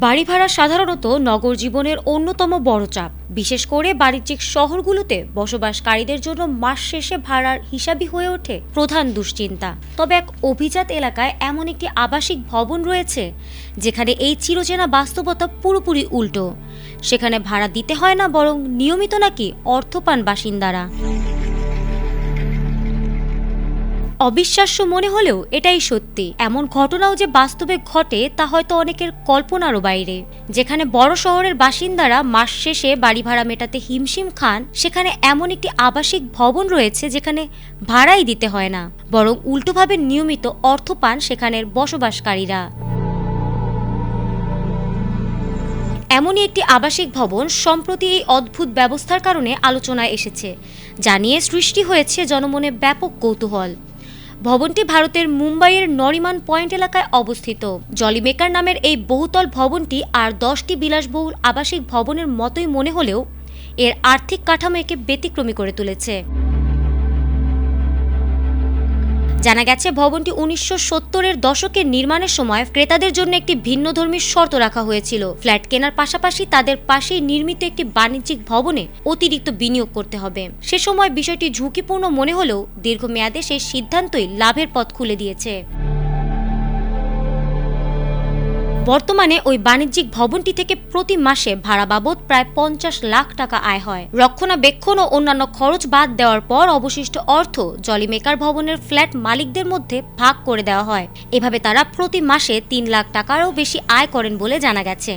বাড়ি ভাড়া সাধারণত নগর জীবনের অন্যতম বড় চাপ, বিশেষ করে বাণিজ্যিক শহরগুলোতে বসবাসকারীদের জন্য মাস শেষে ভাড়ার হিসাবই হয়ে ওঠে প্রধান দুশ্চিন্তা। তবে এক অভিজাত এলাকায় এমন একটি আবাসিক ভবন রয়েছে যেখানে এই চিরচেনা বাস্তবতা পুরোপুরি উল্টো। সেখানে ভাড়া দিতে হয় না, বরং নিয়মিত নাকি অর্থ পান বাসিন্দারা। অবিশ্বাস্য মনে হলেও এটাই সত্যি। এমন ঘটনাও যে বাস্তবে ঘটে তা হয়তো অনেকের কল্পনারও বাইরে। যেখানে বড় শহরের বাসিন্দারা মাস শেষে বাড়ি ভাড়া মেটাতে হিমশিম খান, সেখানে এমন একটি আবাসিক ভবন রয়েছে যেখানে ভাড়াই দিতে হয় না, বরং উল্টোভাবে নিয়মিত অর্থ পান সেখানের বসবাসকারীরা। এমনই একটি আবাসিক ভবন সম্প্রতি এই অদ্ভুত ব্যবস্থার কারণে আলোচনায় এসেছে, যা নিয়ে সৃষ্টি হয়েছে জনমনে ব্যাপক কৌতূহল। ভবনটি ভারতের মুম্বাইয়ের নরিমান পয়েন্ট এলাকায় অবস্থিত। জলি মেকার নামের এই বহুতল ভবনটি আর 10টি বিলাসবহুল আবাসিক ভবনের মতোই মনে হলেও এর আর্থিক কাঠামো একে ব্যতিক্রমী করে তুলেছে। জানা গেছে, ভবনটি 1970-এর দশকের নির্মাণের সময় ক্রেতাদের জন্য একটি ভিন্নধর্মী শর্ত রাখা হয়েছিল। ফ্ল্যাট কেনার পাশাপাশি তাদের পাশেই নির্মিত একটি বাণিজ্যিক ভবনে অতিরিক্ত বিনিয়োগ করতে হবে। সে সময় বিষয়টি ঝুঁকিপূর্ণ মনে হলেও দীর্ঘমেয়াদে সেই সিদ্ধান্তই লাভের পথ খুলে দিয়েছে। বর্তমানে ওই বাণিজ্যিক ভবনটি থেকে প্রতি মাসে ভাড়া বাবদ প্রায় 50 লাখ টাকা আয় হয়। রক্ষণাবেক্ষণ ও অন্যান্য খরচ বাদ দেওয়ার পর অবশিষ্ট অর্থ জলি মেকার ভবনের ফ্ল্যাট মালিকদের মধ্যে ভাগ করে দেওয়া হয়। এভাবে তারা প্রতি মাসে 3 লাখ টাকারও বেশি আয় করেন বলে জানা গেছে।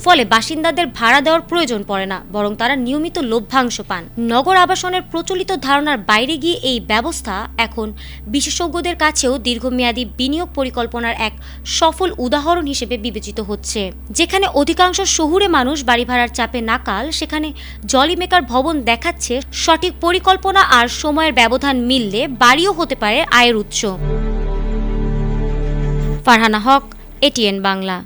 ফলে বাসিন্দাদের ভাড়া দেওয়ার প্রয়োজন পড়ে না, বরং তারা নিয়মিত লভ্যাংশ পান। নগর আবাসনের প্রচলিত ধারণার বাইরে গিয়ে এই ব্যবস্থা এখন বিশেষজ্ঞদের কাছেও দীর্ঘমেয়াদী বিনিয়োগ পরিকল্পনার এক সফল উদাহরণ হিসেবে বিবেচিত হচ্ছে। যেখানে অধিকাংশ শহুরে মানুষ বাড়ি ভাড়ার চাপে নাকাল, সেখানে জলি মেকার ভবন দেখাচ্ছে সঠিক পরিকল্পনা আর সময়ের ব্যবধান মিললে বাড়িও হতে পারে আয়ের উৎস। ফারহানা হক, এটিএন বাংলা।